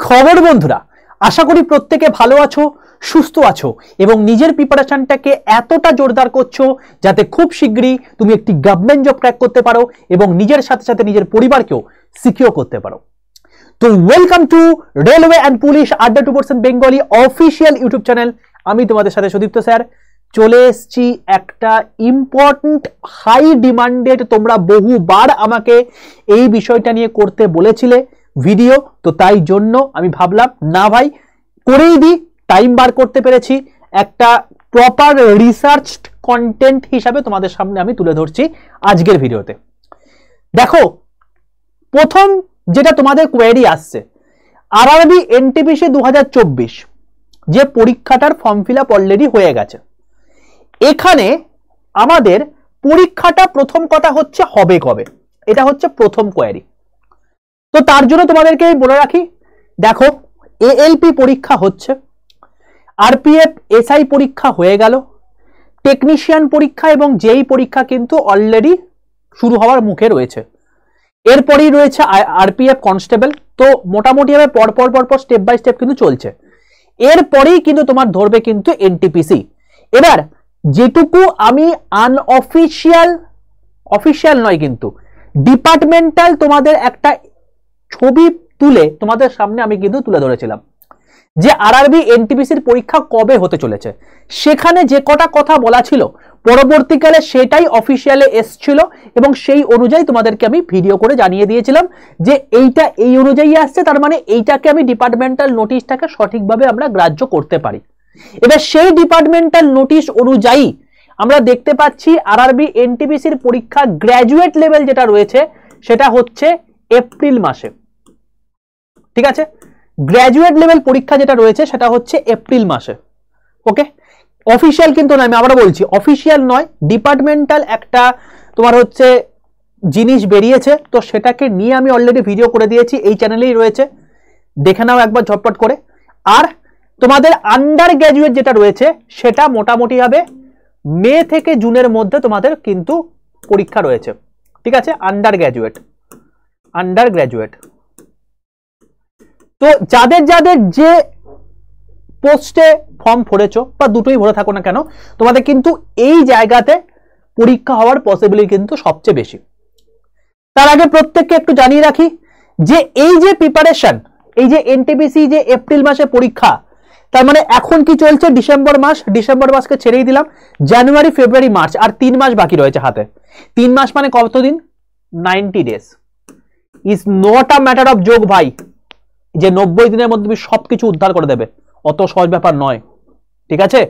খবর বন্ধুরা, আশা করি প্রত্যেকে ভালো আছো, সুস্থ আছো এবং নিজের প্রিপারেশনটাকে এতটা জোরদার করছো যাতে খুব শীঘ্রই তুমি একটি গভর্নমেন্ট জব ক্র্যাক করতে পারো এবং নিজের সাথে সাথে নিজের পরিবারকেও সিকিউর করতে পারো। তো welcome to railway and police আড্ডা 2% বেঙ্গলি অফিসিয়াল ইউটিউব চ্যানেল। আমি তোমাদের সাথে সুদীপ্ত স্যার চলে এসেছি একটা ইম্পর্টেন্ট হাই ডিমান্ডেড, তোমরা বহুবার আমাকে এই বিষয়টা নিয়ে করতে বলেছিলে ভিডিও, তো তাই জন্য আমি ভাবলাম না ভাই করেই দিই, টাইম বার করতে পেরেছি, একটা প্রপার রিসার্চড কন্টেন্ট হিসাবে তোমাদের সামনে আমি তুলে ধরছি আজকের ভিডিওতে। দেখো, প্রথম যেটা তোমাদের কোয়েরি আসছে, আরআরবি এনটিপিসি 2024 যে পরীক্ষাটার ফর্ম ফিল আপ অলরেডি হয়ে গেছে। এখানে আমাদের পরীক্ষাটা প্রথম কথা হচ্ছে হবে কবে, এটা হচ্ছে প্রথম কোয়েরি। তো তার জন্য তোমাদেরকে বলে রাখি, দেখো এএলপি পরীক্ষা হচ্ছে, আরপিএফ এসআই পরীক্ষা হয়ে গেল, টেকনিশিয়ান পরীক্ষা এবং যেই পরীক্ষা কিন্তু অলরেডি শুরু হওয়ার মুখে রয়েছে। এরপরেই রয়েছে আরপিএফ কনস্টেবল। তো মোটামুটি ভাবে পরপর স্টেপ বাই স্টেপ কিন্তু চলছে। এরপরেই কিন্তু তোমার ধরবে কিন্তু এনটিপিসি। এবার যেটুকু আমি অফিসিয়াল নয় কিন্তু ডিপার্টমেন্টাল তোমাদের একটা ছবি তুলে তোমাদের সামনে আমি কিন্তু তুলে ধরেছিলাম যে আরআরবি এনটিপিসির পরীক্ষা কবে হতে চলেছে। সেখানে যে কটা কথা বলা ছিল পরবর্তীকালে সেটাই অফিসিয়ালে এসছিল এবং সেই অনুযায়ী তোমাদেরকে আমি ভিডিও করে জানিয়ে দিয়েছিলাম যে এইটা এই অনুযায়ী আসছে, তার মানে এইটাকে আমি ডিপার্টমেন্টাল নোটিশটাকে সঠিকভাবে আমরা গ্রাহ্য করতে পারি। এবার সেই ডিপার্টমেন্টাল নোটিশ অনুযায়ী আমরা দেখতে পাচ্ছি আরআরবি এনটিপিসির পরীক্ষা গ্র্যাজুয়েট লেভেল যেটা রয়েছে সেটা হচ্ছে এপ্রিল মাসে। ঠিক আছে, গ্র্যাজুয়েট লেভেল পরীক্ষা যেটা রয়েছে সেটা হচ্ছে এপ্রিল মাসে। ওকে, অফিসিয়াল কিন্তু নয়, আমি আবার বলছি অফিসিয়াল নয়, ডিপার্টমেন্টাল একটা তোমার হচ্ছে জিনিস বেরিয়েছে, তো সেটাকে নিয়ে আমি অলরেডি ভিডিও করে দিয়েছি, এই চ্যানেলেই রয়েছে, দেখে নাও একবার ঝটপট করে। আর তোমাদের আন্ডার গ্র্যাজুয়েট যেটা রয়েছে সেটা মোটামুটি হবে মে থেকে জুনের মধ্যে তোমাদের কিন্তু পরীক্ষা রয়েছে। ঠিক আছে, আন্ডার গ্র্যাজুয়েট। তো যাদের যাদের যে পোস্টে ফর্ম ভরেছো বা দুটোই ভরে থাকো না কেন, তোমাদের কিন্তু এই জায়গাতে পরীক্ষা হওয়ার পসিবিলিটি কিন্তু সবচেয়ে বেশি। তার আগে প্রত্যেককে একটু জানিয়ে রাখি যে এই যে প্রিপারেশন, এই যে এনটিপিসি যে এপ্রিল মাসে পরীক্ষা, তার মানে এখন কি চলছে ডিসেম্বর মাসকে ছেড়েই দিলাম, জানুয়ারি ফেব্রুয়ারি মার্চ, আর 3 মাস বাকি রয়েছে হাতে। 3 মাস মানে কতদিন? 90 days. Is not a matter of যোগ ভাই, যে 90 দিনের মধ্যে তুমি সবকিছু উদ্ধার করে দেবে, অত সহজ ব্যাপার নয়। ঠিক আছে,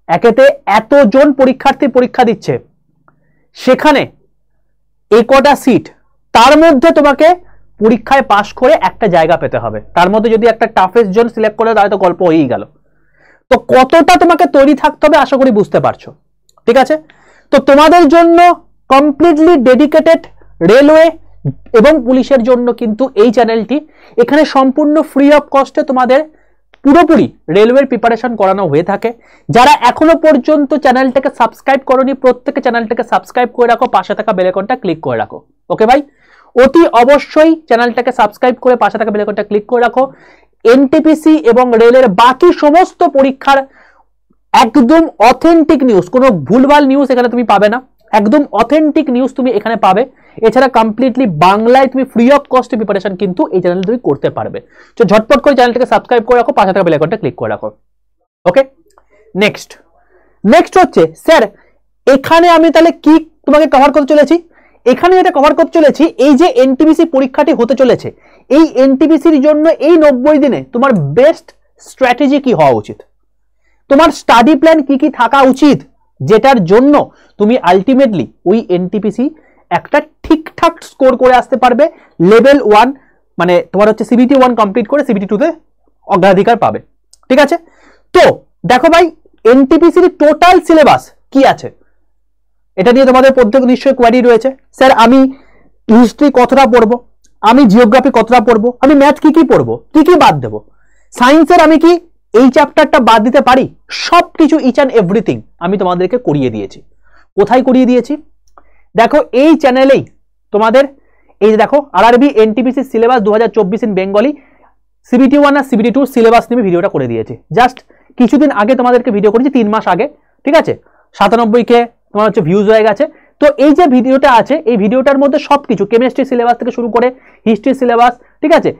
একেতে এতজন পরীক্ষার্থী পরীক্ষা দিচ্ছে, সেখানে একটা সিট, তার মধ্যে তোমাকে পরীক্ষায় পাশ করে একটা জায়গা পেতে হবে। তার মধ্যে যদি একটা টাফেস্ট জোন সিলেক্ট করে তাহলে তো গল্প হয়েই গেল। তো কতটা তোমাকে তৈরি থাকতে হবে আশা করি বুঝতে পারছো। ঠিক আছে, তো তোমাদের জন্য কমপ্লিটলি ডেডিকেটেড রেলওয়ে এবং পুলিশের জন্য কিন্তু এই চ্যানেলটি, এখানে সম্পূর্ণ ফ্রি অফ কস্টে তোমাদের পুরোপুরি রেলওয়ের প্রিপারেশন করানো হয়ে থাকে। যারা এখনো পর্যন্ত চ্যানেলটাকে সাবস্ক্রাইব করোনি, প্রত্যেকে চ্যানেলটাকে সাবস্ক্রাইব করে রাখো, পাশে থাকা বেল আইকনটা ক্লিক করে রাখো। ওকে ভাই, অতি অবশ্যই চ্যানেলটাকে সাবস্ক্রাইব করে পাশে থাকা বেল আইকনটা ক্লিক করে রাখো। এনটিপিসি এবং রেলের বাকি সমস্ত পরীক্ষার একদম অথেন্টিক নিউজ, কোনো ভুলভাল নিউজ এখানে তুমি পাবে না, একদম অথেন্টিক নিউজ তুমি এখানে পাবে। এছাড়া কমপ্লিটলি বাংলায় তুমি ফ্রি অফ কস্ট প্রিপারেশন কিন্তু এই চ্যানেলে তুমি করতে পারবে। তো ঝটপট করে চ্যানেলটাকে সাবস্ক্রাইব করে রাখো, পাশে থাকা বেল আইকনটা ক্লিক করে রাখো। ওকে, নেক্সট হচ্ছে স্যার এখানে আমি তাহলে কি তোমাকে কভার করতে চলেছি। এখানে যেটা কভার করতে চলেছি, এই যে এনটিপিসি পরীক্ষাটি হতে চলেছে, এই এনটিপিসির জন্য এই 90 দিনে তোমার বেস্ট স্ট্র্যাটেজি কি হওয়া উচিত, তোমার স্টাডি প্ল্যান কি কি থাকা উচিত, যেটার জন্য তুমি আলটিমেটলি ওই এনটিপিসি একটা ঠিকঠাক স্কোর করে আসতে পারবে। লেভেল 1 মানে তোমার হচ্ছে সিবিটি 1 কমপ্লিট করে সিবিটি 2 তে অগ্রাধিকার পাবে। ঠিক আছে, তো দেখো ভাই এনটিপিসির টোটাল সিলেবাস কি আছে, এটা নিয়ে তোমাদের প্রত্যেক নিশ্চয়ই কোয়ারি রয়েছে। স্যার আমি হিস্ট্রি কতটা পড়বো, আমি জিওগ্রাফি কতটা পড়বো, আমি ম্যাথ কি কি পড়বো, কি কি বাদ দেবো, সায়েন্সের আমি কি এই চ্যাপ্টারটা বাদ দিতে পারি, সবকিছু ইচ অ্যান্ড এভরিথিং আমি তোমাদেরকে করিয়ে দিয়েছি। কোথায় করিয়ে দিয়েছি? দেখো এই চ্যানেলেই তোমাদের এই যে দেখো RRB NTPC syllabus 2024 in Bengali CBT 1 আর সিবিটি 2 সিলেবাস নিয়ে ভিডিওটা করে দিয়েছি, জাস্ট কিছুদিন আগে তোমাদেরকে ভিডিও করেছি, 3 মাস আগে, ঠিক আছে। 97K তোমার হচ্ছে ভিউজ হয়ে গেছে। তো এই যে ভিডিওটা আছে, এই ভিডিওটার মধ্যে সবকিছু কেমিস্ট্রি সিলেবাস থেকে শুরু করে হিস্ট্রি সিলেবাস, ঠিক আছে,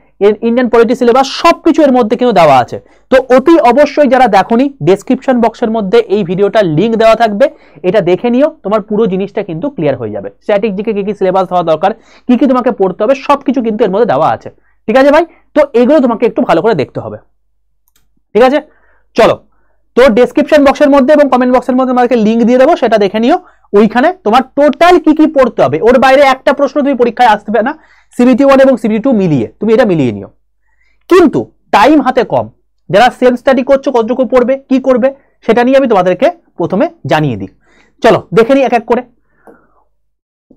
ইন্ডিয়ান পলিটি সিলেবাস সবকিছু এর মধ্যে কিন্তু দেওয়া আছে। তো অতি অবশ্যই যারা দেখোনি, ডেসক্রিপশন বক্সের মধ্যে এই ভিডিওটার লিঙ্ক দেওয়া থাকবে, এটা দেখে নিও, তোমার পুরো জিনিসটা কিন্তু ক্লিয়ার হয়ে যাবে। স্ট্যাটিক জিকে কি কি সিলেবাস হওয়া দরকার, কি কি তোমাকে পড়তে হবে, সবকিছু কিন্তু এর মধ্যে দেওয়া আছে, ঠিক আছে ভাই। তো এগুলো তোমাকে একটু ভালো করে দেখতে হবে, ঠিক আছে। চলো, তো ডেসক্রিপশন বক্সের মধ্যে এবং কমেন্ট বক্সের মধ্যে তোমাকে লিঙ্ক দিয়ে দেবো, সেটা দেখে নিও। ওইখানে তোমার টোটাল কি কি পড়তে হবে, ওর বাইরে একটা প্রশ্ন তুমি পরীক্ষায় আসবে না, সিবিটি 1 এবং সিবিটি 2 মিলিয়ে তুমি এটা মিলিয়ে নিও। কিন্তু টাইম হাতে কম, যারা সেলফ স্টাডি করছো কতটুকু পড়বে কি করবে সেটা নিয়ে আমি তোমাদেরকে প্রথমে জানিয়ে দিই। চলো দেখে নিই এক এক করে।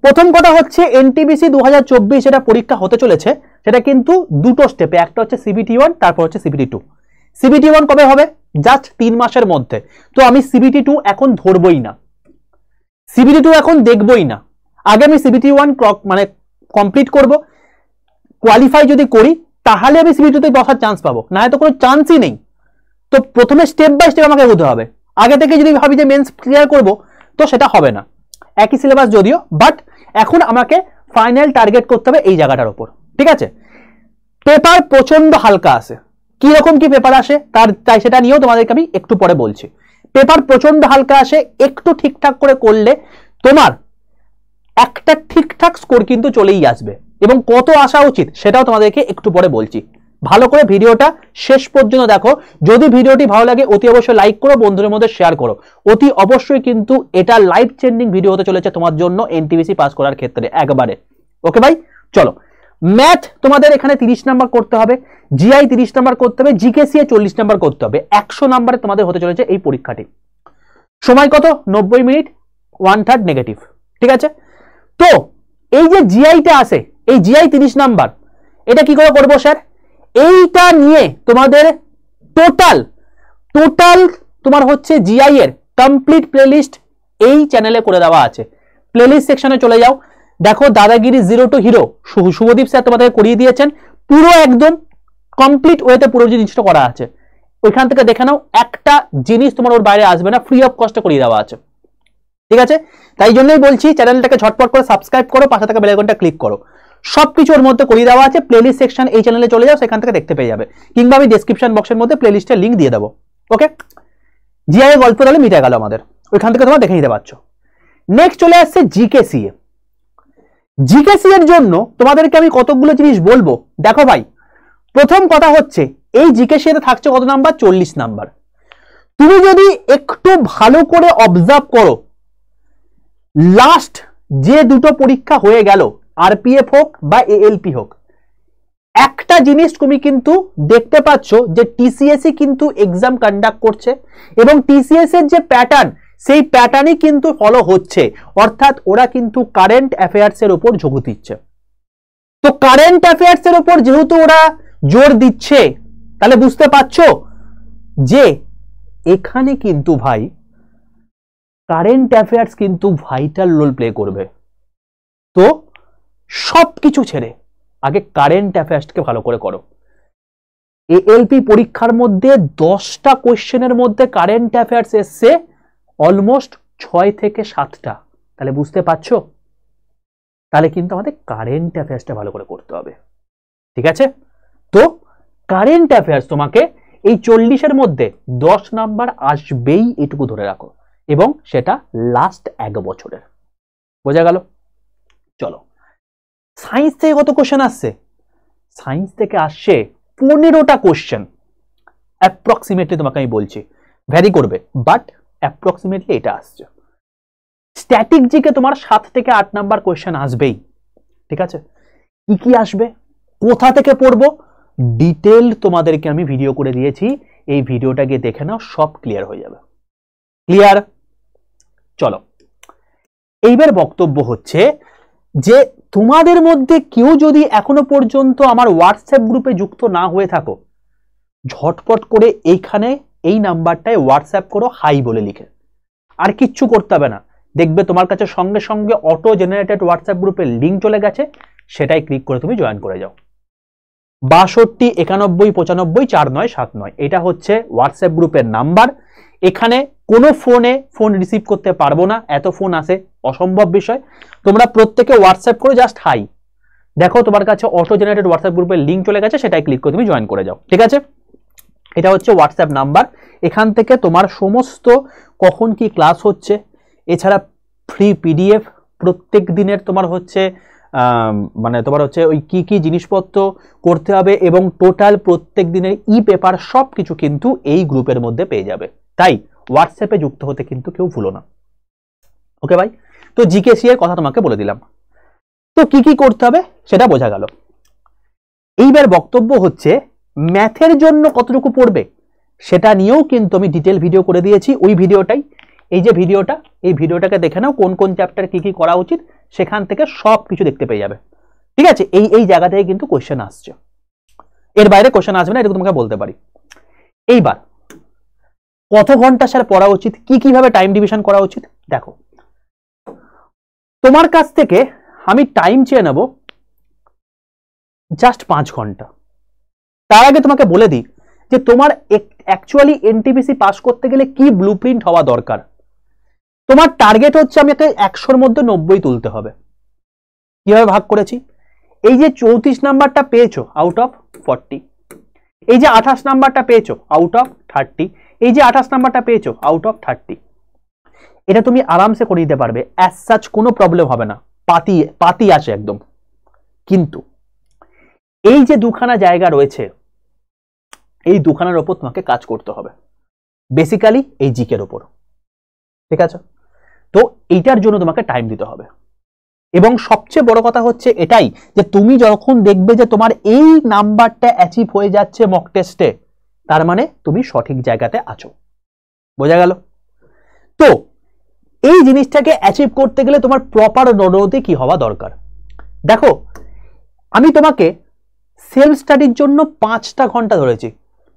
প্রথম কথা হচ্ছে এনটিপিসি 2024 যেটা পরীক্ষা হতে চলেছে, সেটা কিন্তু দুটো স্টেপে, একটা হচ্ছে সিবিটি 1, তারপর হচ্ছে সিবিটি 2। সিবিটি 1 কবে হবে? জাস্ট 3 মাসের মধ্যে। তো আমি সিবিটি 2 এখন ধরবই না, সিবিটি 2 এখন দেখবই না, আগে আমি সিবিটি 1 মানে কমপ্লিট করব, কোয়ালিফাই যদি করি তাহলে আমি সিবিটি 2 তে বসার চান্স পাবো, না হয় তো কোনো চান্সই নেই। তো প্রথমে স্টেপ বাই স্টেপ আমাকে এগোতে হবে। আগে থেকে যদি ভাবি যে মেন্স ক্লিয়ার করব, তো সেটা হবে না, একই সিলেবাস যদিও, বাট এখন আমাকে ফাইনাল টার্গেট করতে হবে এই জায়গাটার উপর, ঠিক আছে। পেপার প্রচন্ড হালকা আসে, কি রকম কি পেপার আসে তাই সেটা নিয়েও তোমাদেরকে আমি একটু পরে বলছি। পেপার প্রচন্ড হালকা আসে, একটু ঠিকঠাক করে করলে তোমার একটা ঠিকঠাক স্কোর কিন্তু চলেই আসবে, এবং কত আসা উচিত সেটাও তোমাদেরকে একটু পরে বলছি। ভালো করে ভিডিওটা শেষ পর্যন্ত দেখো। যদি ভিডিওটি ভালো লাগে অতি অবশ্যই লাইক করো, বন্ধুদের মধ্যে শেয়ার করো। অতি অবশ্যই কিন্তু এটা লাইফ চেঞ্জিং ভিডিও হতে চলেছে তোমার জন্য এনটিপিসি পাস করার ক্ষেত্রে একবারে। ওকে ভাই, চলো। ম্যাথ তোমাদের এখানে 30 নাম্বার করতে হবে, জিআই 30 নাম্বার করতে হবে, জিকেসিএ 40 নাম্বার করতে হবে। 100 নাম্বারে তোমাদের হতে চলেছে এই পরীক্ষাটি। সময় কত? 90 মিনিট, 1/3 নেগেটিভ, ঠিক আছে। তো এই যে জিআইটা আসে, এই জিআই 30 নাম্বার, এটা কি করে করবো স্যার? এইটা নিয়ে তোমাদের টোটাল তোমার হচ্ছে জিআই এর কমপ্লিট প্লেলিস্ট এই চ্যানেলে করে দেওয়া আছে। প্লেলিস্ট সেকশনে চলে যাও, দেখো দাদাগিরি 0 to হিরো শুভদীপ স্যার তোমাদের করিয়ে দিয়েছেন, পুরো একদম কমপ্লিট ওয়েতে পুরো জিনিসটা করা আছে। ওইখান থেকে দেখে নাও, একটা জিনিস তোমার ওর বাইরে আসবে না, ফ্রি অফ কস্টে করিয়ে দেওয়া আছে, ঠিক আছে। তাই জন্যই বলছি চ্যানেলটাকে ঝটপট করে সাবস্ক্রাইব করো, পাশে থাকা বেল আইকনটা ক্লিক করো, সবকিছু ওর মধ্যে করিয়ে দেওয়া আছে। প্লেলিস্ট সেকশন এই চ্যানেলে চলে যাও, সেখান থেকে দেখতে পেয়ে যাবে, কিংবা আমি ডেসক্রিপশন বক্সের মধ্যে প্লেলিস্টের লিঙ্ক দিয়ে দেবো। ওকে, জিআই এর গল্প তাহলে মিটে গেল আমাদের, ওইখান থেকে তোমরা দেখে নিতে পারছো। নেক্সট চলে আসছে জিকেসিএ। জিকেসি এর জন্য তোমাদেরকে আমি কতগুলো জিনিস বলবো, দেখো ভাই। প্রথম কথা হচ্ছে এই জিকেসি এতে থাকছে কত নাম্বার? 40 নাম্বার। তুমি যদি একটু ভালো করে অবজার্ভ করো, লাস্ট যে দুটো পরীক্ষা হয়ে গেল, আরপিএফ হোক বা এএলপি হোক, একটা জিনিস তুমি কিন্তু দেখতে পাচ্ছ যে টিসিএসই কিন্তু এক্সাম কন্ডাক্ট করছে, এবং টিসিএস এর যে প্যাটার্ন, সেই প্যাটার্নই কিন্তু ফলো হচ্ছে, অর্থাৎ ওরা কিন্তু কারেন্ট অ্যাফেয়ার্স এর উপর ঝুঁকি দিচ্ছে। তো কারেন্ট অ্যাফেয়ার্স এর উপর যেহেতু ওরা জোর দিচ্ছে, তাহলে বুঝতে পারছো যে এখানে কিন্তু ভাই কারেন্ট অ্যাফেয়ার্স কিন্তু ভাইটাল রোল প্লে করবে। তো সবকিছু ছেড়ে আগে কারেন্ট অ্যাফেয়ার্সকে ভালো করে করো। এএলপি পরীক্ষার মধ্যে 10টা কোশ্চেনের মধ্যে কারেন্ট অ্যাফেয়ার্স এসছে অলমোস্ট 6 থেকে 7টা, তাহলে বুঝতে পারছো, তাহলে কিন্তু আমাদের কারেন্ট অ্যাফেয়ার্সটা ভালো করে করতে হবে, ঠিক আছে। তো কারেন্ট অ্যাফেয়ার্স তোমাকে এই 40-এর মধ্যে 10 নাম্বার আসবেই, এটুকু ধরে রাখো, এবং সেটা লাস্ট 1 বছরের। বোঝা গেল? চলো, সায়েন্স থেকে কত কোশ্চেন আসছে? সায়েন্স থেকে আসছে 15টা কোশ্চেন অ্যাপ্রক্সিমেটলি, তোমাকে আমি বলছি, ভ্যারি করবে, বাট অ্যাপ্রক্সিমেটলি এটা আসছে। স্ট্যাটিক জিকে তোমার 7 থেকে 8 নাম্বার কোশ্চেন আসবেই, ঠিক আছে। কি কি আসবে, কোথা থেকে পড়বো, ডিটেল তোমাদেরকে আমি ভিডিও করে দিয়েছি, এই ভিডিওটা গিয়ে দেখে নাও, সব ক্লিয়ার হয়ে যাবে। ক্লিয়ার? চলো, এইবার বক্তব্য হচ্ছে যে তোমাদের মধ্যে কেউ যদি এখনো পর্যন্ত আমার হোয়াটসঅ্যাপ গ্রুপে যুক্ত না হয়ে থাকো, ঝটপট করে এইখানে এই নাম্বারটায় হোয়াটসঅ্যাপ করো, হাই বলে লিখে। আর কিচ্ছু করতে হবে না, দেখবে তোমার কাছে সঙ্গে সঙ্গে অটো জেনারেটেড হোয়াটসঅ্যাপ গ্রুপের লিঙ্ক চলে গেছে, সেটাই ক্লিক করে তুমি জয়েন করে যাও। 62 91 95 4979, এটা হচ্ছে হোয়াটসঅ্যাপ গ্রুপের নাম্বার। এখানে কোনো ফোন রিসিভ করতে পারবো না, এত ফোন আসে অসম্ভব বিষয়। তোমরা প্রত্যেকে হোয়াটসঅ্যাপ করে জাস্ট হাই, দেখো তোমার কাছে অটো জেনারেটেড হোয়াটসঅ্যাপ গ্রুপের লিঙ্ক চলে গেছে, সেটাই ক্লিক করে তুমি জয়েন করে যাও, ঠিক আছে। এটা হচ্ছে হোয়াটসঅ্যাপ নাম্বার। এখান থেকে তোমার সমস্ত কখন কি ক্লাস হচ্ছে, এছাড়া ফ্রি পিডিএফ প্রত্যেক দিনের তোমার হচ্ছে মানে তোমার হচ্ছে ওই কি কি জিনিসপত্র করতে হবে এবং টোটাল প্রত্যেক দিনের ই পেপার সব কিছু কিন্তু এই গ্রুপের মধ্যে পেয়ে যাবে। তাই হোয়াটসঅ্যাপে যুক্ত হতে কিন্তু কেউ ভুলো না, ওকে ভাই। তো জিকেসি এর কথা তোমাকে বলে দিলাম। তো কি কি করতে হবে সেটা বোঝা গেল। এইবার বক্তব্য হচ্ছে ম্যাথের জন্য কতটুকু পড়বে সেটা নিয়েও কিন্তু আমি ডিটেল ভিডিও করে দিয়েছি। ওই ভিডিওটাই এই যে ভিডিওটা, এই ভিডিওটাকে দেখে নাও, কোন কোন চ্যাপ্টার কি কি করা উচিত সেখান থেকে সব কিছু দেখতে পেয়ে যাবে, ঠিক আছে। এই জায়গা থেকে কিন্তু কোশ্চেন আসছে, এর বাইরে কোশ্চেন আসবে না, এটুকু তোমাকে বলতে পারি। এইবার কত ঘন্টা স্যার পড়া উচিত, কি কিভাবে টাইম ডিভিশন করা উচিত, দেখো তোমার কাছ থেকে আমি টাইম চেয়ে নেব জাস্ট 5 ঘন্টা। তার আগে তোমাকে বলে দিই যে তোমার অ্যাকচুয়ালি এনটিপিসি পাস করতে গেলে কি ব্লুপ্রিন্ট হওয়া দরকার। তোমার টার্গেট হচ্ছে আমাকে 100-র মধ্যে 90 তুলতে হবে। কিভাবে ভাগ করেছি, এই যে 34 নাম্বারটা পেয়েছো আউট অফ 40, এই যে 28 নাম্বারটা পেয়েছো আউট অফ 30, এই যে 28 নাম্বারটা পেয়েছো আউট অফ 30, এটা তুমি আরামসে করে দিতে পারবে, অ্যাজ সাচ কোনো প্রবলেম হবে না, পাতি আসে একদম। কিন্তু এই যে দুখানা জায়গা রয়েছে, এই দুখানার ওপর তোমাকে কাজ করতে হবে, বেসিক্যালি এই জিকের ওপর, ঠিক আছে। তো এইটার জন্য তোমাকে টাইম দিতে হবে। এবং সবচেয়ে বড় কথা হচ্ছে এটাই যে তুমি যখন দেখবে যে তোমার এই নাম্বারটা অ্যাচিভ হয়ে যাচ্ছে মক টেস্টে, তার মানে তুমি সঠিক জায়গাতে আছো, বোঝা গেল। তো এই জিনিসটাকে অ্যাচিভ করতে গেলে তোমার প্রপার নলেজ কি হওয়া দরকার। দেখো আমি তোমাকে সেলফ স্টাডির জন্য 5টা ঘন্টা ধরেছি,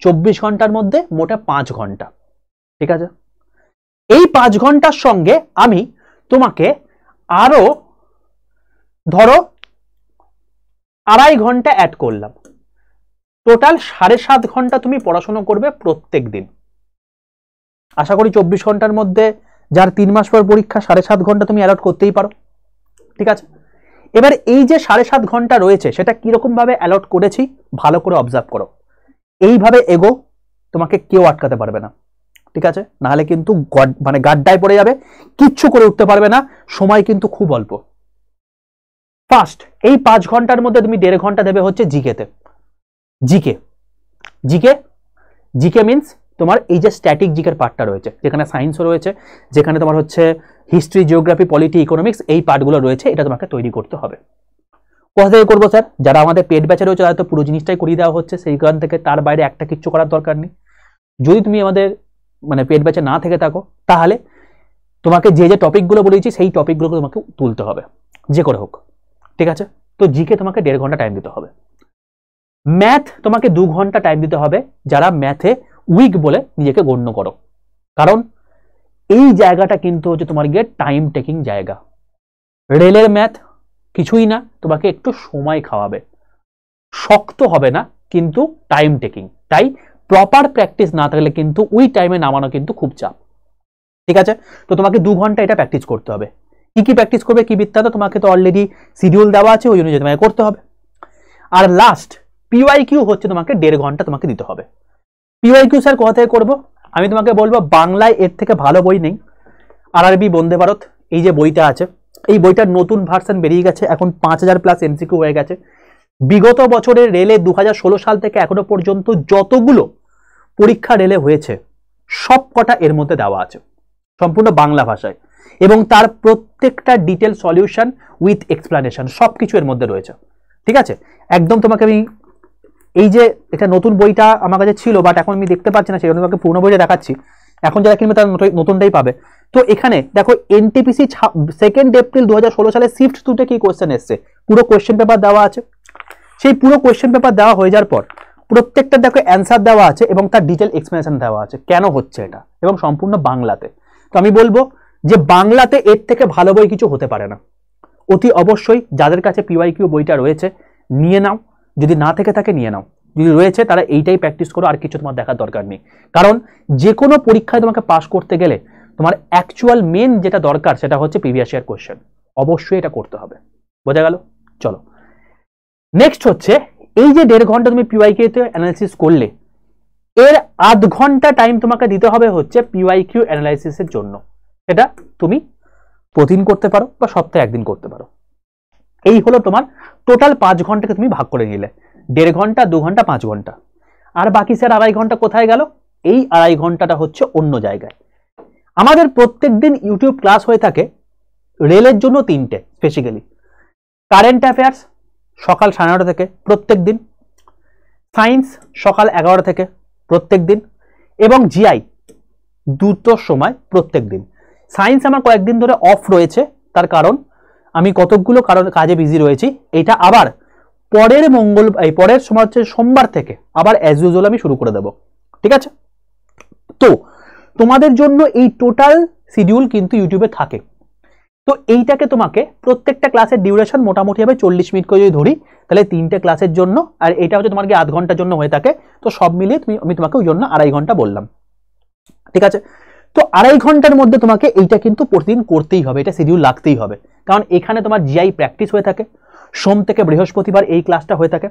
24 ঘন্টার মধ্যে মোটে 5 ঘন্টা, ঠিক আছে। এই 5 ঘন্টার সঙ্গে আমি তোমাকে আরো ধরো 2.5 ঘন্টা অ্যাড করলাম, টোটাল 7.5 ঘন্টা তুমি পড়াশোনা করবে প্রত্যেক দিন। আশা করি 24 ঘন্টার মধ্যে যার 3 মাস পর পরীক্ষা 7.5 ঘন্টা তুমি অ্যালট করতেই পারো, ঠিক আছে। এবার এই যে 7.5 ঘন্টা রয়েছে সেটা কিরকম ভাবে অ্যালট করেছি ভালো করে অবজার্ভ করো, এইভাবে এগো, তোমাকে কেউ আটকাতে পারবে না, ঠিক আছে। নাহলে কিন্তু মানে গাড্ডায় পড়ে যাবে, কিচ্ছু করে উঠতে পারবে না, সময় কিন্তু খুব অল্প। ফার্স্ট এই 5 ঘন্টার মধ্যে তুমি 1.5 ঘন্টা দেবে হচ্ছে জিকেতে। জিকে মিনস তোমার এই যে স্ট্যাটিক জিকের পার্টটা রয়েছে, যেখানে সায়েন্সও রয়েছে, যেখানে তোমার হচ্ছে হিস্ট্রি, জিওগ্রাফি, পলিটি, ইকোনমিক্স, এই পার্টগুলো রয়েছে, এটা তোমাকে তৈরি করতে হবে। কোথা থেকে করবো স্যার, যারা আমাদের পেড ব্যাচে রয়েছে হয়তো পুরো জিনিসটাই করিয়ে দেওয়া হচ্ছে, সেইখান থেকে তার বাইরে একটা কিচ্ছু করার দরকার নেই। যদি তুমি আমাদের মানে পেড ব্যাচে না থেকে থাকো, তাহলে তোমাকে যে যে টপিকগুলো বলেছি সেই টপিকগুলোকে তোমাকে তুলতে হবে, যে করে হোক, ঠিক আছে। তো জিকে তোমাকে 1.5 ঘন্টা টাইম দিতে হবে। ম্যাথ তোমাকে 2 ঘন্টা টাইম দিতে হবে, যারা ম্যাথে উইক বলে নিজেকে গণ্য করো, কারণ এই জায়গাটা কিন্তু হচ্ছে তোমার গিয়ে টাইম টেকিং জায়গা। রেলের ম্যাথ কিছুই না, তোমাকে একটু সময় খাওয়াবে, শক্ত হবে না কিন্তু টাইম টেকিং। তাই প্রপার প্র্যাকটিস না থাকলে কিন্তু ওই টাইমে নামানো কিন্তু খুব চাপ, ঠিক আছে। তো তোমাকে 2 ঘন্টা এটা প্র্যাকটিস করতে হবে। কি কি প্র্যাকটিস করবে, কি বিদ্যা, তো তোমাকে তো অলরেডি শিডিউল দেওয়া আছে, ওই অনুযায়ী তোমাকে করতে হবে। আর লাস্ট পিওয়াইকিউ হচ্ছে তোমাকে 1.5 ঘন্টা তোমাকে দিতে হবে। পিওয়াইকিউ স্যার কোথা থেকে করবো, আমি তোমাকে বলবো বাংলায় এর থেকে ভালো বই নেই। আরআরবি বন্দে ভারত এই যে বইটা আছে, এই বইটার নতুন ভার্সন বেরিয়ে গেছে, এখন 5000+ এমসিকিউ হয়ে গেছে। বিগত বছরের রেলে 2016 সাল থেকে এখনো পর্যন্ত যতগুলো পরীক্ষা রেলে হয়েছে সব কটা এর মধ্যে দেওয়া আছে, সম্পূর্ণ বাংলা ভাষায়, এবং তার প্রত্যেকটা ডিটেল সলিউশন উইথ এক্সপ্লানেশন সবকিছু এর মধ্যে রয়েছে, ঠিক আছে। একদম তোমাকে আমি এই যে এটা নতুন বইটা আমার কাছে ছিল, বাট এখন আমি দেখতে পাচ্ছি না, সেজন্য তোমাকে পুরনো বইটা দেখাচ্ছি। এখন যারা কিনবে তারা নতুনটাই পাবে। তো এখানে দেখো এনটিপিসি 2 এপ্রিল 2016 সালে শিফট 2-তে কি কোশ্চেন এসছে, পুরো কোশ্চেন পেপার দেওয়া আছে। সেই পুরো কোশ্চেন পেপার দেওয়া হয়ে যাওয়ার পর প্রত্যেকটা দেখো অ্যান্সার দেওয়া আছে এবং তার ডিটেল এক্সপ্লেনেশন দেওয়া আছে কেন হচ্ছে এটা, এবং সম্পূর্ণ বাংলাতে। তো আমি বলবো যে বাংলাতে এর থেকে ভালো বই কিছু হতে পারে না। অতি অবশ্যই যাদের কাছে পিওয়াইকিউ বইটা রয়েছে নিয়ে নাও, যদি না থেকে থাকে নিয়ে নাও, যদি রয়েছে তারা এইটাই প্র্যাকটিস করো, আর কিছু তোমার দেখার দরকার নেই। কারণ যে কোনো পরীক্ষায় তোমাকে পাস করতে গেলে তোমার অ্যাকচুয়াল মেন যেটা দরকার সেটা হচ্ছে প্রিভিয়াস ইয়ার কোশ্চেন, অবশ্যই এটা করতে হবে। বোঝা গেল? চলো নেক্সট হচ্ছে, এই যে 1.5 ঘন্টা তুমি পিওয়াইকিউ তে অ্যানালাইসিস করলে, এর আধ ঘন্টা টাইম তোমাকে দিতে হবে হচ্ছে পিওয়াইকিউ অ্যানালাইসিসের জন্য। সেটা তুমি প্রতিদিন করতে পারো বা সপ্তাহে একদিন করতে পারো। এই হলো তোমার টোটাল 5 ঘন্টাকে তুমি ভাগ করে নিলে, 1.5 ঘন্টা, 2 ঘন্টা, 5 ঘন্টা। আর বাকি স্যার 2.5 ঘন্টা কোথায় গেল? এই 2.5 ঘন্টাটা হচ্ছে অন্য জায়গায়। আমাদের প্রত্যেক দিন ইউটিউব ক্লাস হয়ে থাকে রেলের জন্য 3টে, স্পেসিক্যালি কারেন্ট অ্যাফেয়ার্স সকাল 9:30 থেকে প্রত্যেক দিন, সায়েন্স সকাল 11টা থেকে প্রত্যেক দিন, এবং জিআই 2টোর সময় প্রত্যেক দিন। সায়েন্স আমার কয়েকদিন ধরে অফ রয়েছে, তার কারণ আমি কতকগুলো কাজে বিজি রয়েছি। এটা আবার পরের সময় হচ্ছে সোমবার থেকে আবার অ্যাজ ইউজুয়াল আমি শুরু করে দেব, ঠিক আছে? তো তোমাদের জন্য এই টোটাল শিডিউল কিন্তু ইউটিউবে থাকে। তো এইটাকে তোমাকে প্রত্যেকটা ক্লাসের ডিউরেশন মোটামুটি হবে 40 মিনিট করে যদি ধরি, তাহলে 3টে ক্লাসের জন্য, আর এটা হচ্ছে তোমার কি আধ ঘন্টার জন্য হয়ে থাকে। তো সব মিলিয়ে আমি তোমাকে ওই জন্য 2.5 ঘন্টা বললাম, ঠিক আছে? তো 2.5 ঘন্টার মধ্যে তোমাকে এইটা কিন্তু প্রতিদিন করতেই হবে, এটা শিডিউল লাগতেই হবে। কারণ এখানে তোমার জিআই প্র্যাকটিস হয়ে থাকে, সোম থেকে বৃহস্পতিবার এই ক্লাসটা হয়ে থাকে।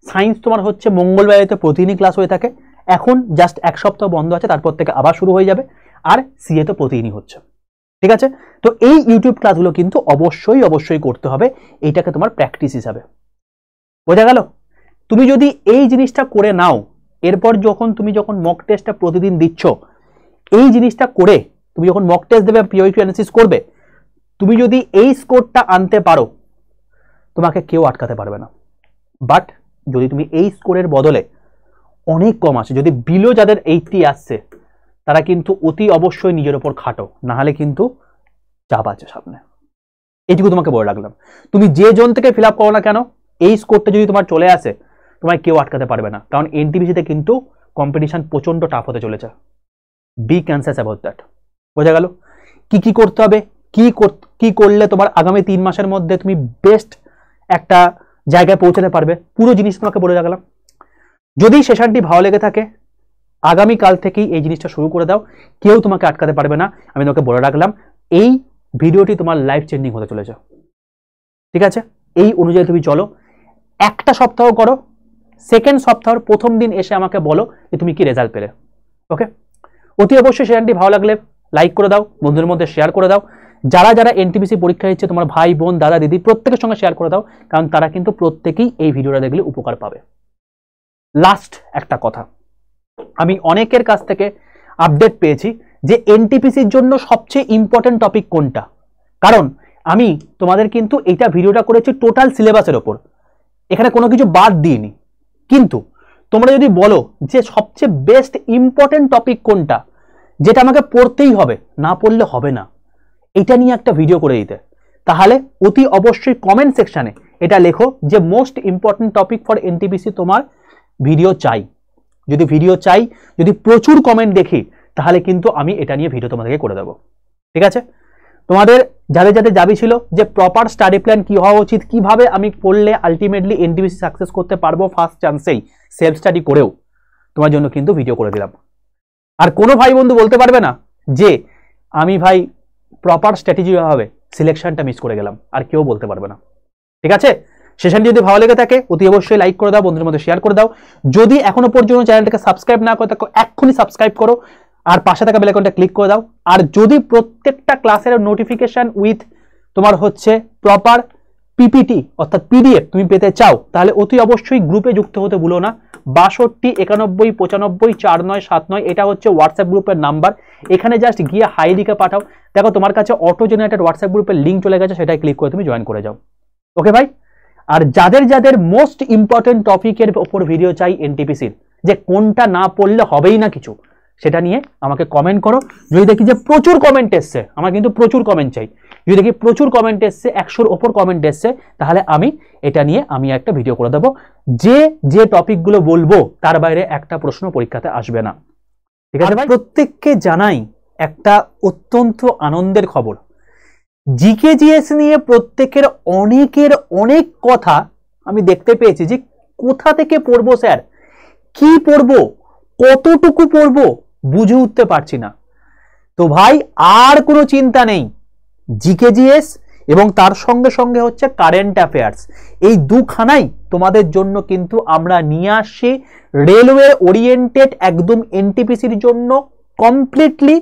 সায়েন্স তোমার হচ্ছে মঙ্গলবারে প্রতিদিনই ক্লাস হয়ে থাকে। এখন জাস্ট 1 সপ্তাহ বন্ধ আছে, তারপর থেকে আবার শুরু হয়ে যাবে। আর সিএ তো প্রতিদিনই হচ্ছে, ঠিক আছে? তো এই ইউটিউব ক্লাসগুলো কিন্তু অবশ্যই করতে হবে, এইটাকে তোমার প্র্যাকটিস হিসাবে। বোঝা গেল? তুমি যদি এই জিনিসটা করে নাও, এরপর তুমি যখন মক টেস্টটা প্রতিদিন দিচ্ছ, এই জিনিসটা করে তুমি যখন মক টেস্ট দেবে, পিওয়াইকিউ অ্যানালিসিস করবে, তুমি যদি এই স্কোরটা আনতে পারো, তোমাকে কেউ আটকাতে পারবে না। বাট যদি তুমি এই স্কোরের বদলে অনেক কম আসে, যদি বিলো যাদের 80 আসছে, তারা কিন্তু অতি অবশ্যই নিজের ওপর খাটো, না হলে কিন্তু চাপ আছে সামনে। এইটুকু তোমাকে বলে রাখলাম। তুমি যে জোন থেকে ফিল আপ করো না কেন, এই স্কোরটা যদি তোমার চলে আসে, তোমায় কেউ আটকাতে পারবে না। কারণ এনটিপিসিতে কিন্তু কম্পিটিশন প্রচন্ড টাফ হতে চলেছে। B conscious about that. বোঝা গেল? কি করতে হবে, কি করলে তোমার আগামী 3 মাসের মধ্যে তুমি বেস্ট একটা জায়গায় পৌঁছাতে পারবে, পুরো জিনিস তোমাকে বলে রাখলাম। যদি সেশনটি ভালো লেগে থাকে, আগামীকাল থেকেই এই জিনিসটা শুরু করে দাও, কেউ তোমাকে আটকাতে পারবে না। আমি তোমাকে বলে রাখলাম, এই ভিডিওটি তোমার লাইফ চেঞ্জিং হতে চলেছে, ঠিক আছে? এই অনুযায়ী তুমি চলো, একটা সপ্তাহ করো, সেকেন্ড সপ্তাহের প্রথম দিন এসে আমাকে বলো যে তুমি কি রেজাল্ট পেলে। ওকে? অতি অবশ্যই সেশনটি ভালো লাগলে লাইক করে দাও, বন্ধুদের মধ্যে শেয়ার করে দাও। যারা এনটিপিসি পরীক্ষা দিচ্ছে, তোমার ভাই বোন দাদা দিদি প্রত্যেকের সঙ্গে শেয়ার করে দাও, কারণ তারা কিন্তু প্রত্যেকেই এই ভিডিওটা দেখলে উপকার পাবে। লাস্ট একটা কথা, আমি অনেকের কাছ থেকে আপডেট পেয়েছি যে এনটিপিসির জন্য সবচেয়ে ইম্পর্টেন্ট টপিক কোনটা। কারণ আমি তোমাদের কিন্তু এইটা ভিডিওটা করেছি টোটাল সিলেবাসের ওপর, এখানে কোনো কিছু বাদ দিইনি। কিন্তু তোমরা যদি বলো যে সবচেয়ে বেস্ট ইম্পর্টেন্ট টপিক কোনটা, যেটা আমাকে পড়তেই হবে, না পড়লে হবে না, এটা নিয়ে একটা ভিডিও করে দিতে, তাহলে অতি অবশ্যই কমেন্ট সেকশনে এটা লেখো যে most important topic for NTPC তোমার ভিডিও চাই। যদি প্রচুর কমেন্ট দেখি, তাহলে কিন্তু আমি এটা নিয়ে ভিডিও তোমাদেরকে করে দেবো, ঠিক আছে? তোমাদের যাদের দাবি ছিল যে প্রপার স্টাডি প্ল্যান কি হওয়া উচিত, কিভাবে আমি পড়লে আলটিমেটলি এনটিপিসি সাকসেস করতে পারবো ফার্স্ট চান্সেই সেলফ স্টাডি করেও, তোমার জন্য কিন্তু ভিডিও করে দিলাম। আর কোনো ভাই বন্ধু বলতে পারবে না যে আমি ভাই প্রপার স্ট্র্যাটেজি ভাবে সিলেকশনটা মিস করে গেলাম, আর কেউ বলতে পারবে না, ঠিক আছে? সেশনটি যদি ভালো লেগে থাকে অতি অবশ্যই লাইক করে দাও, বন্ধুদের মধ্যে শেয়ার করে দাও। যদি এখনো পর্যন্ত চ্যানেলটাকে সাবস্ক্রাইব না করে থাকো, এক্ষুনি সাবস্ক্রাইব করো, আর পাশে থাকা বেল আইকনটা ক্লিক করে দাও। আর যদি প্রত্যেকটা ক্লাসের নোটিফিকেশন উইথ তোমার হচ্ছে প্রপার পিপিটি অর্থাৎ পিডিএফ তুমি পেতে চাও, তাহলে অতি অবশ্যই গ্রুপে যুক্ত হতে ভুলো না। 62 91 95 4979 এটা হচ্ছে হোয়াটসঅ্যাপ গ্রুপের নাম্বার। এখানে জাস্ট গিয়ে হাই লিখে পাঠাও, দেখো তোমার কাছে অটো জেনারেটেড হোয়াটসঅ্যাপ গ্রুপের লিঙ্ক চলে গেছে, সেটাই ক্লিক করে তুমি জয়েন করে যাও। ওকে ভাই? আর যাদের মোস্ট ইম্পর্টেন্ট টপিকের ওপর ভিডিও চাই এনটিপিসির, যে কোনটা না পড়লে হবেই না কিছু, সেটা নিয়ে আমাকে কমেন্ট করো। যদি দেখি যে প্রচুর কমেন্ট এসছে, আমার কিন্তু প্রচুর কমেন্ট চাই, যদি দেখি প্রচুর কমেন্ট এসছে, 100-র ওপর কমেন্ট এসছে, তাহলে আমি এটা নিয়ে একটা ভিডিও করে দেবো। যে টপিকগুলো বলবো তার বাইরে একটা প্রশ্ন পরীক্ষাতে আসবে না, ঠিক আছে ভাই? প্রত্যেককে জানাই একটা অত্যন্ত আনন্দের খবর, জিকে জিএস নিয়ে প্রত্যেকের অনেক কথা আমি দেখতে পেয়েছি যে কোথা থেকে পড়বো স্যার, কি পড়বো, কতটুকু পড়বো, বুঝে উঠতে পারছি না। তো ভাই আর কোনো চিন্তা নেই, জিকে জিএস এবং তার সঙ্গে সঙ্গে হচ্ছে কারেন্ট অ্যাফেয়ার্স, এই দুখানাই তোমাদের জন্য কিন্তু আমরা নিয়ে আসছি রেলওয়ে ওরিয়েন্টেড, একদম এনটিপিসির জন্য কমপ্লিটলি।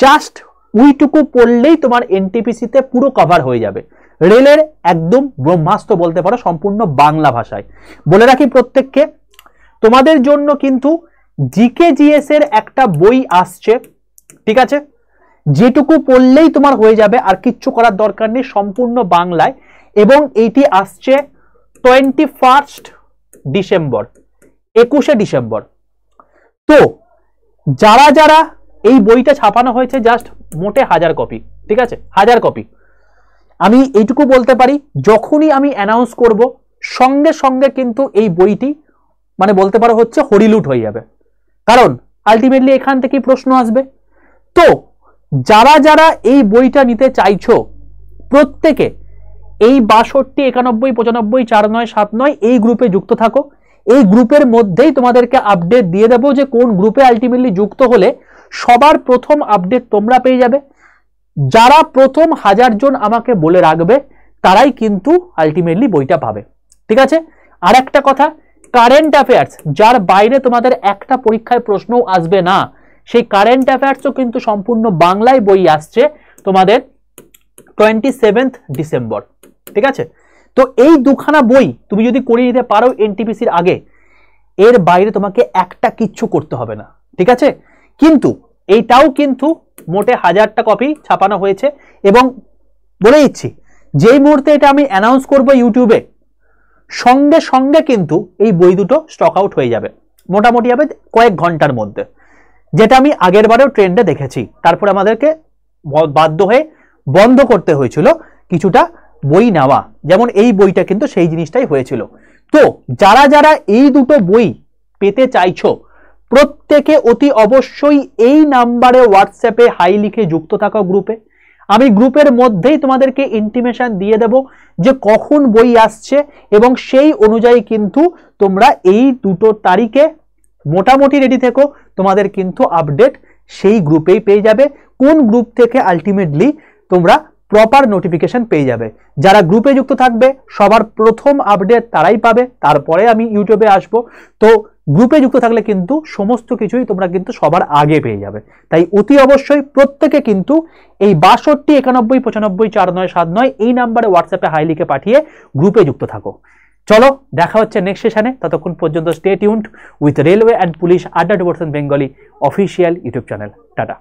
জাস্ট ওইটুকু পড়লেই তোমার এনটিপিসিতে পুরো কভার হয়ে যাবে। রেলের একদম ব্রহ্মাস্ত্র বলতে পারো, সম্পূর্ণ বাংলা ভাষায়। বলে রাখি প্রত্যেককে, তোমাদের জন্য কিন্তু জিকে জিএস এর একটা বই আসছে, ঠিক আছে, যেটুকু পড়লেই তোমার হয়ে যাবে, আর কিচ্ছু করার দরকার নেই, সম্পূর্ণ বাংলায়। এবং এইটি আসছে 21 ডিসেম্বর, 21শে ডিসেম্বর। তো যারা যারা এই বইটা ছাপানো হয়েছে জাস্ট মোটে 1000 কপি, ঠিক আছে, 1000 কপি। আমি এইটুকু বলতে পারি, যখনই আমি অ্যানাউন্স করব সঙ্গে সঙ্গে কিন্তু এই বইটি মানে বলতে পারো হচ্ছে হরিলুট হয়ে যাবে, কারণ আলটিমেটলি এখান থেকেই প্রশ্ন আসবে। তো যারা যারা এই বইটা নিতে চাইছো প্রত্যেকে এই 62, 91, 95, 49, 79 এই গ্রুপে যুক্ত থাকো। এই গ্রুপের মধ্যেই তোমাদেরকে আপডেট দিয়ে দেবো যে কোন গ্রুপে আলটিমেটলি যুক্ত হলে সবার প্রথম আপডেট তোমরা পেয়ে যাবে। যারা প্রথম 1000 জন আমাকে বলে রাখবে তারাই কিন্তু আলটিমেটলি বইটা পাবে, ঠিক আছে। আর একটা কথা, কারেন্ট অ্যাফেয়ার্স যার বাইরে তোমাদের একটা পরীক্ষায় প্রশ্নও আসবে না, সেই কারেন্ট অ্যাফেয়ার্সও কিন্তু সম্পূর্ণ বাংলায় বই আসছে তোমাদের 27 ডিসেম্বর, ঠিক আছে। তো এই দুখানা বই তুমি যদি করিয়ে নিতে পারো এনটিপিসির আগে, এর বাইরে তোমাকে একটা কিচ্ছু করতে হবে না, ঠিক আছে। কিন্তু এইটাও কিন্তু মোটে 1000টা কপি ছাপানো হয়েছে, এবং বলে দিচ্ছি যেই মুহূর্তে এটা আমি অ্যানাউন্স করবো ইউটিউবে, সঙ্গে সঙ্গে কিন্তু এই বই দুটো স্টক আউট হয়ে যাবে, মোটামুটি হবে কয়েক ঘন্টার মধ্যে, যেটা আমি আগের বারেও ট্রেন্ডে দেখেছি। তারপরে আমাদেরকে বাধ্য হয়ে বন্ধ করতে হয়েছিল কিছুটা বই নেওয়া, যেমন এই বইটা কিন্তু সেই জিনিসটাই হয়েছিল। তো যারা যারা এই দুটো বই পেতে চাইছো প্রত্যেকে অতি অবশ্যই এই নাম্বারে হোয়াটসঅ্যাপে হাই লিখে যুক্ত থাকা গ্রুপে। আমি গ্রুপের মধ্যেই তোমাদেরকে ইন্টিমেশন দিয়ে দেব যে কখন বই আসছে, এবং সেই অনুযায়ী কিন্তু তোমরা এই দুটো তারিখে মোটামুটি রেডি থেকো, তোমাদের কিন্তু আপডেট সেই গ্রুপেই পেয়ে যাবে। কোন গ্রুপ থেকে আলটিমেটলি তোমরা প্রপার নোটিফিকেশন পেয়ে যাবে, যারা গ্রুপে যুক্ত থাকবে সবার প্রথম আপডেট তারাই পাবে, তারপরে আমি ইউটিউবে আসব। তো গ্রুপে যুক্ত থাকলে কিন্তু সমস্ত কিছুই তোমরা কিন্তু সবার আগে পেয়ে যাবে। তাই অতি অবশ্যই প্রত্যেকে কিন্তু এই 62, 91, 95, 49, 79 এই নাম্বারে হোয়াটসঅ্যাপে হাই লিখে পাঠিয়ে গ্রুপে যুক্ত থাকো। চলো দেখা হচ্ছে নেক্সট সেশনে, ততক্ষণ পর্যন্ত stay tuned with railway and police আড্ডা @2% Bengali official YouTube channel. Tata.